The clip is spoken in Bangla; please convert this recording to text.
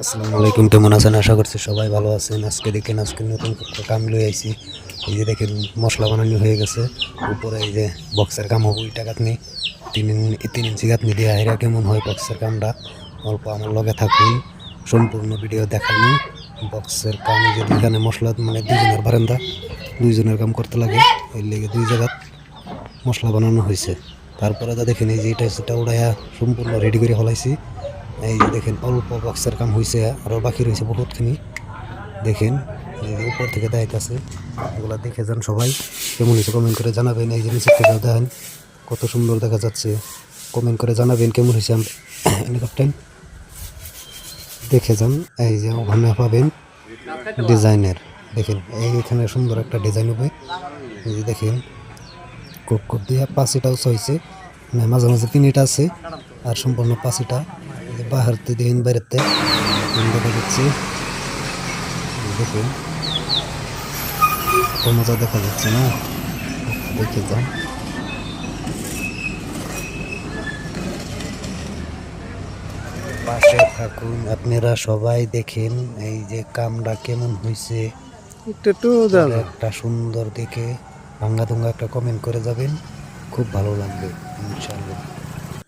আসসালামু আলাইকুম, কেমন আছেন? আশা করছি সবাই ভালো আছেন। আজকে দেখেন, আজকে নতুন একটা কাম লই আইছি। এই যে দেখেন, মশলা বানানো হয়ে গেছে। উপরে এই যে বক্সের কাম হবো, ইটা গাঁথনি 3 ইঞ্চি গাঁথনি দিয়ে হাইরা কেমন হয় বক্সের কামটা। অল্প আমার লগে থাকুন, সম্পূর্ণ ভিডিও দেখানো। বক্সের কাম এই যে দুইখানে মশলা, মানে দুইজনের বারান্দা, দুইজনের কাম করতে লাগে। এর লেগে দুই জায়গা মশলা বানানো হয়েছে। তারপরে যা দেখেন, এই যে এটা সেটা উড়াইয়া সম্পূর্ণ রেডি করে ফেলাইছি। এই যে দেখেন, অল্প বক্সের কাম হয়েছে, আরও বাকি রয়েছে বহুতখানি। দেখেন, এই যে উপর থেকে দেখাইতেছে, এগুলা দেখে যান সবাই। কেমন হয়েছে কমেন্ট করে জানাবেন। এই যে নিচের থেকে দেখেন কত সুন্দর দেখা যাচ্ছে। কমেন্ট করে জানাবেন কেমন হয়েছে। হেলিকপ্টার দেখে যান। এই যে ওখানে পাবেন ডিজাইনের। দেখেন এইখানে সুন্দর একটা ডিজাইন হবে। এই যে দেখেন, কোপ দিয়ে 5টা হয়েছে, মানে মাঝে মাঝে 3টা আছে, আর সম্পূর্ণ 5টা। বাহারতে দেখেন, বাইরেতে দেখা যাচ্ছে। দেখুন কত মজা দেখা যাচ্ছে না? দেখে যান। পাশে থাকুন, আপনারা সবাই দেখেন এই যে কামটা কেমন হয়েছে। একটা সুন্দর দেখে ভাঙ্গা দুঙ্গা একটা কমেন্ট করে যাবেন, খুব ভালো লাগবে ইনশাআল্লাহ।